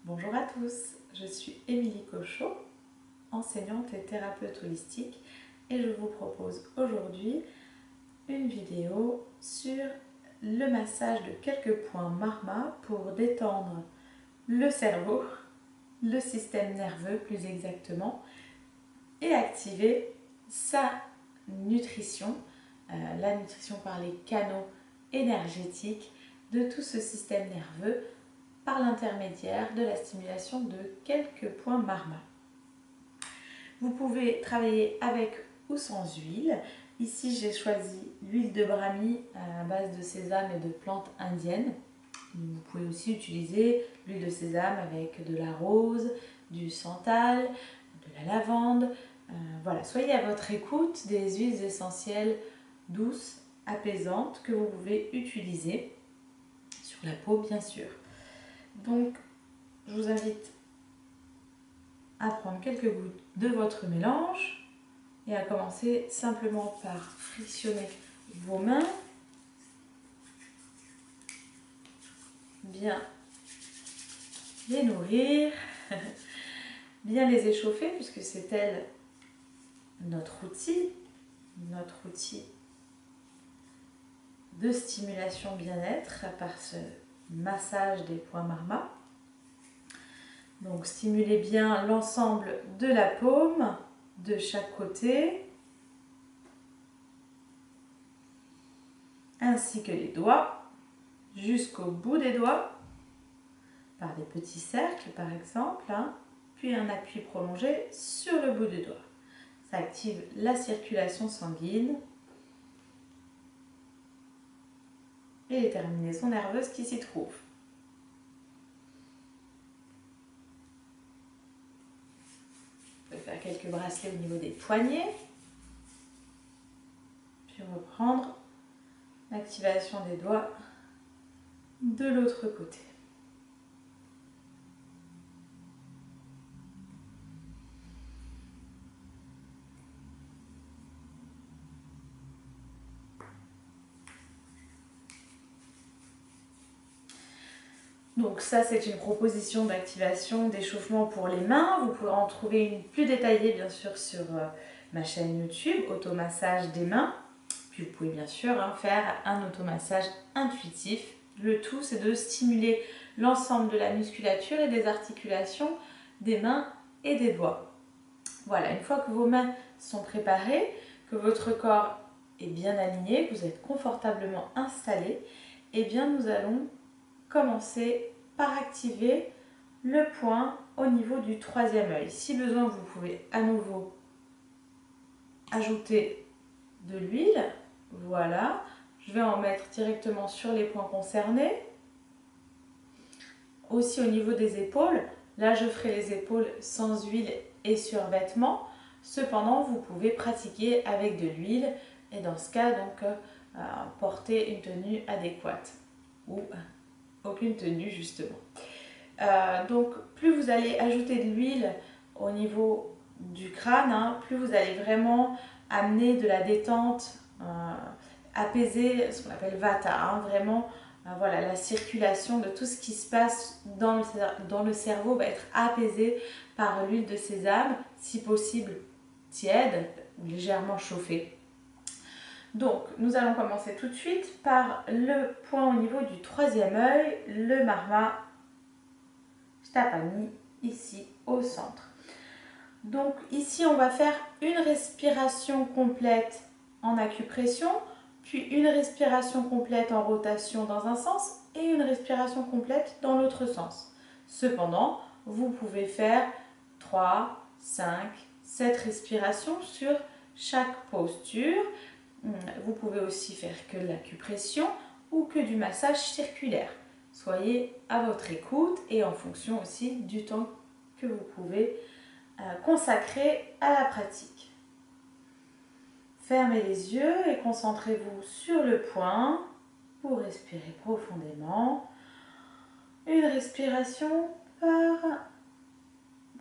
Bonjour à tous, je suis Émilie Cochot, enseignante et thérapeute holistique et je vous propose aujourd'hui une vidéo sur le massage de quelques points Marma pour détendre le cerveau, le système nerveux plus exactement, et activer sa nutrition, la nutrition par les canaux énergétiques de tout ce système nerveux par l'intermédiaire de la stimulation de quelques points Marma. Vous pouvez travailler avec ou sans huile. Ici, j'ai choisi l'huile de Brahmi à base de sésame et de plantes indiennes. Vous pouvez aussi utiliser l'huile de sésame avec de la rose, du santal, de la lavande. Voilà, soyez à votre écoute des huiles essentielles douces, apaisantes que vous pouvez utiliser sur la peau, bien sûr. Donc, je vous invite à prendre quelques gouttes de votre mélange et à commencer simplement par frictionner vos mains, bien les nourrir, bien les échauffer puisque c'est elle notre outil de stimulation bien-être par ce massage des points Marma. Donc stimulez bien l'ensemble de la paume de chaque côté, ainsi que les doigts, jusqu'au bout des doigts, par des petits cercles par exemple, puis un appui prolongé sur le bout du doigt. Ça active la circulation sanguine et les terminaisons nerveuses qui s'y trouvent. Vous pouvez faire quelques bracelets au niveau des poignets, puis reprendre l'activation des doigts de l'autre côté. Donc ça, c'est une proposition d'activation, d'échauffement pour les mains. Vous pourrez en trouver une plus détaillée, bien sûr, sur ma chaîne YouTube, Automassage des mains. Puis vous pouvez bien sûr faire un automassage intuitif. Le tout, c'est de stimuler l'ensemble de la musculature et des articulations des mains et des doigts. Voilà, une fois que vos mains sont préparées, que votre corps est bien aligné, que vous êtes confortablement installé, eh bien nous allons commencer par activer le point au niveau du troisième œil. Si besoin, vous pouvez à nouveau ajouter de l'huile. Voilà, je vais en mettre directement sur les points concernés. Aussi au niveau des épaules, là je ferai les épaules sans huile et sur vêtements. Cependant, vous pouvez pratiquer avec de l'huile et dans ce cas, donc, porter une tenue adéquate ou aucune tenue justement. Donc plus vous allez ajouter de l'huile au niveau du crâne, plus vous allez vraiment amener de la détente, apaiser ce qu'on appelle vata, vraiment voilà, la circulation de tout ce qui se passe dans le cerveau va être apaisée par l'huile de sésame, si possible tiède ou légèrement chauffée. Donc, nous allons commencer tout de suite par le point au niveau du troisième œil, le Marma Stapani, ici au centre. Donc, ici, on va faire une respiration complète en acupression, puis une respiration complète en rotation dans un sens et une respiration complète dans l'autre sens. Cependant, vous pouvez faire 3, 5, 7 respirations sur chaque posture. Vous pouvez aussi faire que de l'acupression ou que du massage circulaire. Soyez à votre écoute et en fonction aussi du temps que vous pouvez consacrer à la pratique. Fermez les yeux et concentrez-vous sur le point pour respirer profondément. Une respiration par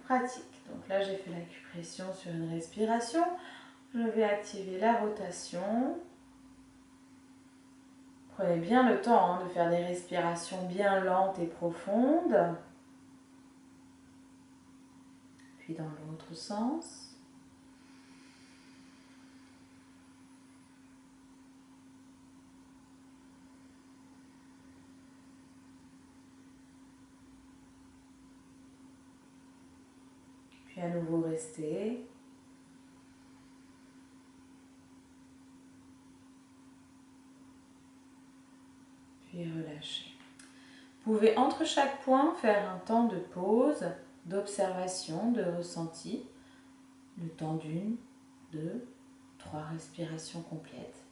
pratique. Donc là, j'ai fait l'acupression sur une respiration. Je vais activer la rotation. Prenez bien le temps de faire des respirations bien lentes et profondes. puis dans l'autre sens. Puis à nouveau rester. Puis relâcher. Vous pouvez entre chaque point faire un temps de pause, d'observation, de ressenti, le temps d'une, 2, 3 respirations complètes.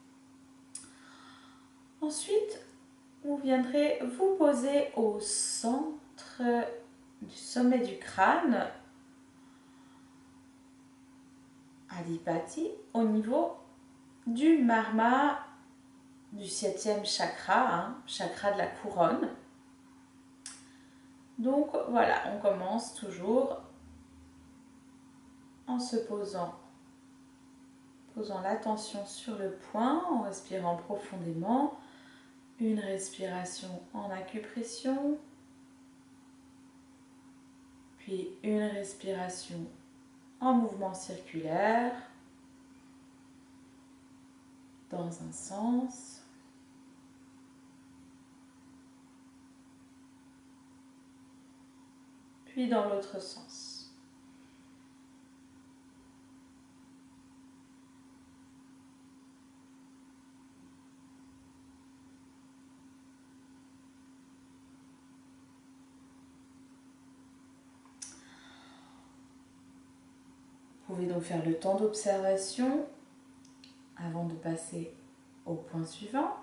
Ensuite, vous viendrez vous poser au centre du sommet du crâne, Adipati, au niveau du marma du 7e chakra, chakra de la couronne. Donc voilà, on commence toujours en se posant l'attention sur le point, en respirant profondément. Une respiration en acupression, puis une respiration en mouvement circulaire, dans un sens, puis dans l'autre sens. Vous pouvez donc faire le temps d'observation avant de passer au point suivant.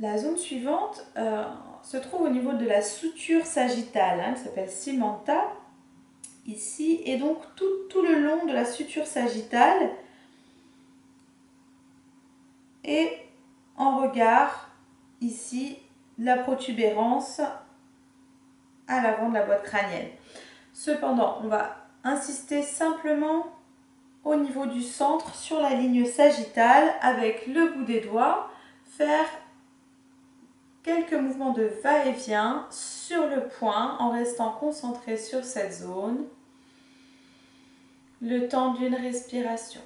La zone suivante se trouve au niveau de la suture sagittale, qui s'appelle Simanta, ici, et donc tout le long de la suture sagittale et en regard, ici, la protubérance à l'avant de la boîte crânienne. Cependant, on va insister simplement au niveau du centre sur la ligne sagittale avec le bout des doigts, faire quelques mouvements de va-et-vient sur le point en restant concentré sur cette zone, le temps d'une respiration.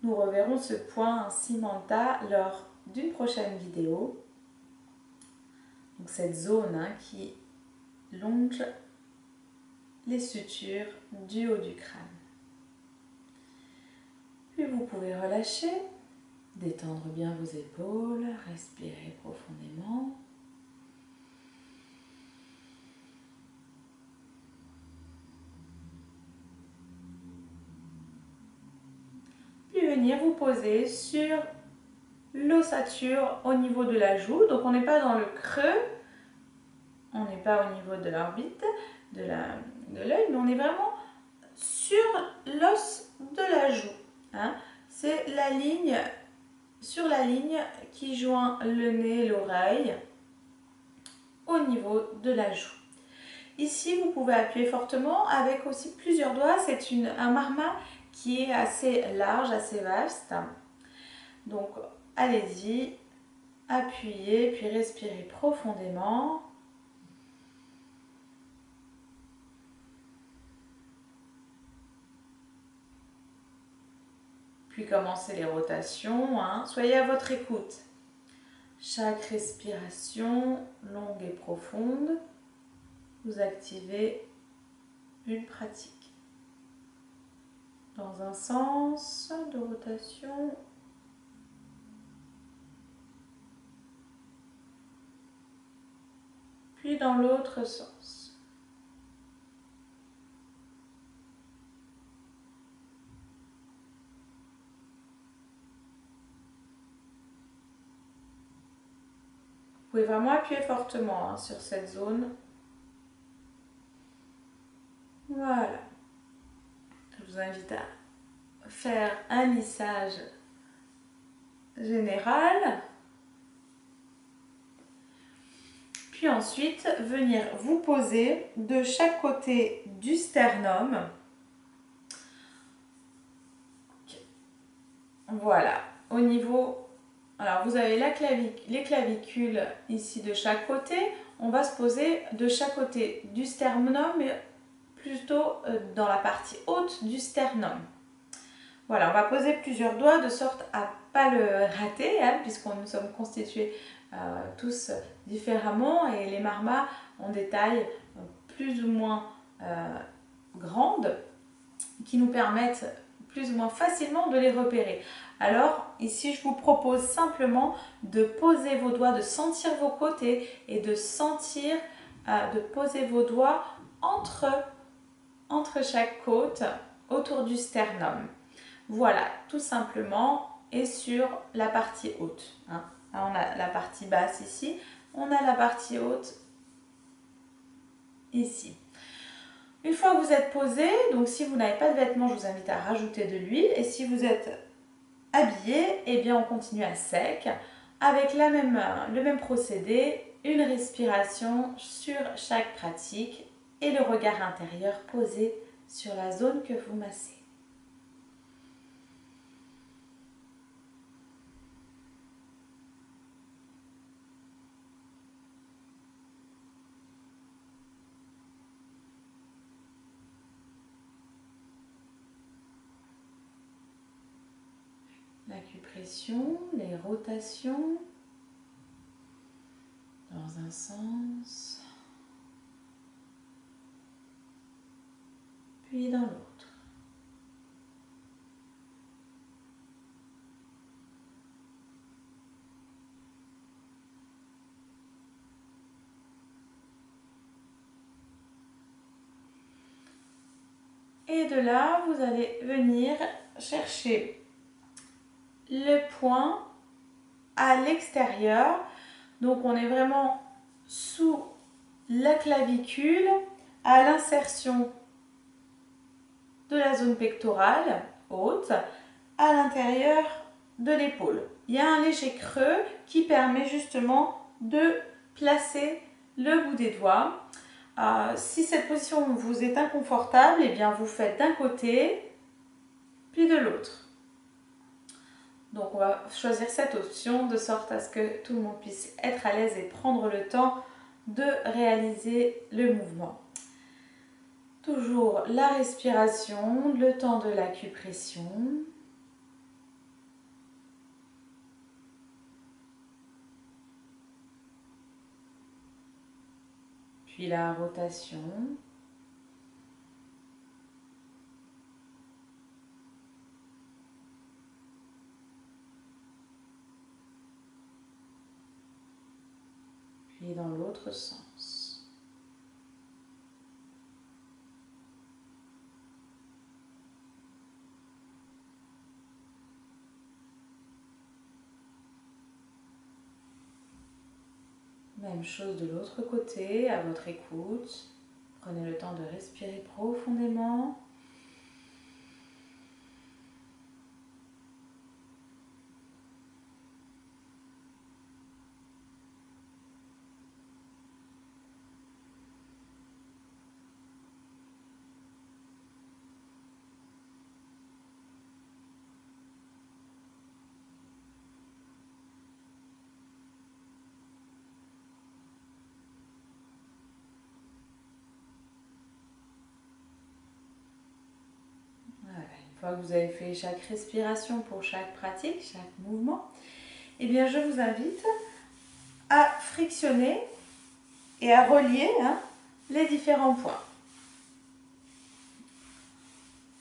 Nous reverrons ce point Simanta lors d'une prochaine vidéo. Donc cette zone qui longe les sutures du haut du crâne. Puis vous pouvez relâcher, détendre bien vos épaules, respirer profondément. Puis venir vous poser sur l'ossature au niveau de la joue. Donc on n'est pas dans le creux, on n'est pas au niveau de l'orbite de l'œil, mais on est vraiment sur l'os de la joue. C'est la ligne, sur la ligne qui joint le nez et l'oreille au niveau de la joue. Ici, vous pouvez appuyer fortement avec aussi plusieurs doigts. C'est un marma qui est assez large, assez vaste. Donc, allez-y, appuyez, puis respirez profondément. Puis commencez les rotations. Soyez à votre écoute. Chaque respiration longue et profonde, vous activez une pratique. Dans un sens de rotation, puis dans l'autre sens. Vous pouvez vraiment appuyer fortement sur cette zone. Voilà. Je vous invite à faire un lissage général. Puis ensuite, venir vous poser de chaque côté du sternum Voilà, au niveau... Alors, vous avez les clavicules ici de chaque côté. On va se poser de chaque côté du sternum, mais plutôt dans la partie haute du sternum. Voilà, on va poser plusieurs doigts de sorte à ne pas le rater, hein, puisqu'on nous sommes constitués tous différemment et les marmas ont des tailles plus ou moins grandes qui nous permettent plus ou moins facilement de les repérer. Alors ici je vous propose simplement de poser vos doigts, de sentir vos côtés et de sentir, de poser vos doigts entre chaque côte autour du sternum. Voilà, tout simplement, et sur la partie haute. Hein. Là, on a la partie basse ici, on a la partie haute ici. Une fois que vous êtes posé, donc si vous n'avez pas de vêtements, je vous invite à rajouter de l'huile. Et si vous êtes habillé, eh bien on continue à sec avec le même procédé, une respiration sur chaque pratique et le regard intérieur posé sur la zone que vous massez. L'acupression, les rotations dans un sens, puis dans l'autre. Et de là, vous allez venir chercher le point à l'extérieur. Donc on est vraiment sous la clavicule, à l'insertion de la zone pectorale haute, à l'intérieur de l'épaule. Il y a un léger creux qui permet justement de placer le bout des doigts. Si cette position vous est inconfortable, eh bien vous faites d'un côté puis de l'autre. Donc on va choisir cette option de sorte à ce que tout le monde puisse être à l'aise et prendre le temps de réaliser le mouvement. Toujours la respiration, le temps de l'acupression. Puis la rotation. Puis dans l'autre sens. Même chose de l'autre côté, à votre écoute. Prenez le temps de respirer profondément. Une fois que vous avez fait chaque respiration pour chaque pratique, chaque mouvement, eh bien je vous invite à frictionner et à relier les différents points.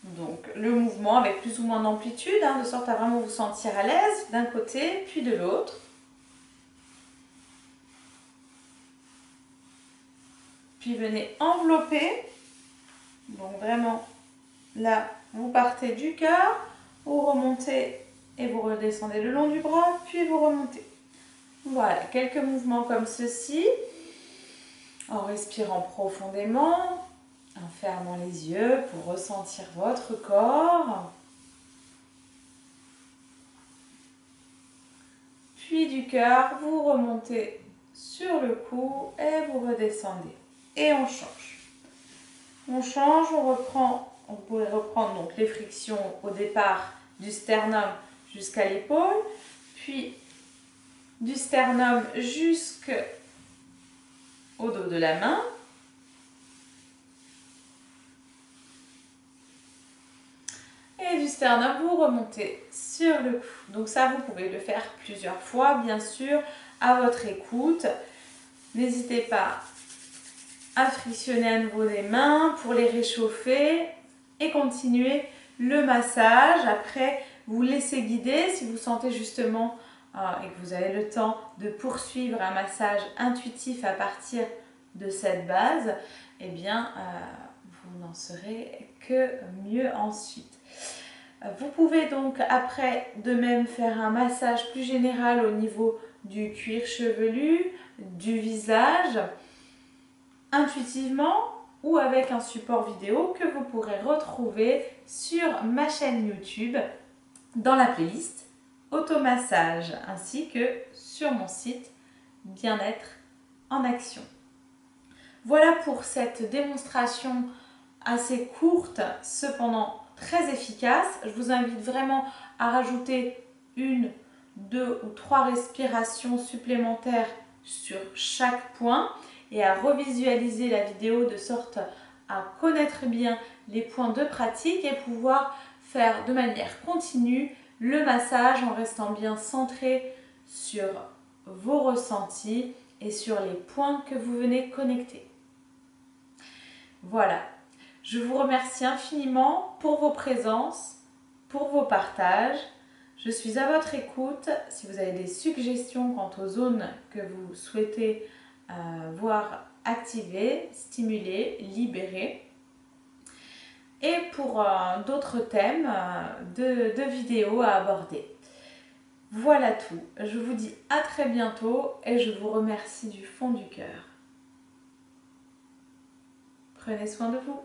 Donc le mouvement avec plus ou moins d'amplitude, de sorte à vraiment vous sentir à l'aise d'un côté puis de l'autre. Puis venez envelopper, donc vraiment là vous partez du cœur, vous remontez et vous redescendez le long du bras, puis vous remontez. Voilà, quelques mouvements comme ceci, en respirant profondément, en fermant les yeux pour ressentir votre corps. Puis du cœur, vous remontez sur le cou et vous redescendez. Et on change. On change, on reprend. Vous pouvez reprendre donc les frictions au départ du sternum jusqu'à l'épaule, puis du sternum jusqu'au dos de la main. Et du sternum, vous remontez sur le cou. Donc ça, vous pouvez le faire plusieurs fois, bien sûr, à votre écoute. N'hésitez pas à frictionner à nouveau les mains pour les réchauffer et continuer le massage. Après, vous laissez guider si vous sentez justement et que vous avez le temps de poursuivre un massage intuitif à partir de cette base, eh bien, vous n'en serez que mieux ensuite. Vous pouvez donc après de même faire un massage plus général au niveau du cuir chevelu, du visage, intuitivement ou avec un support vidéo que vous pourrez retrouver sur ma chaîne YouTube dans la playlist Automassage ainsi que sur mon site Bien-être en action. Voilà pour cette démonstration assez courte, cependant très efficace. Je vous invite vraiment à rajouter 1, 2 ou 3 respirations supplémentaires sur chaque point et à revisualiser la vidéo de sorte à connaître bien les points de pratique et pouvoir faire de manière continue le massage en restant bien centré sur vos ressentis et sur les points que vous venez connecter. Voilà, je vous remercie infiniment pour vos présences, pour vos partages. Je suis à votre écoute. Si vous avez des suggestions quant aux zones que vous souhaitez voir activées, stimulées, libérées, et pour d'autres thèmes de vidéos à aborder. Voilà tout. Je vous dis à très bientôt et je vous remercie du fond du cœur. Prenez soin de vous.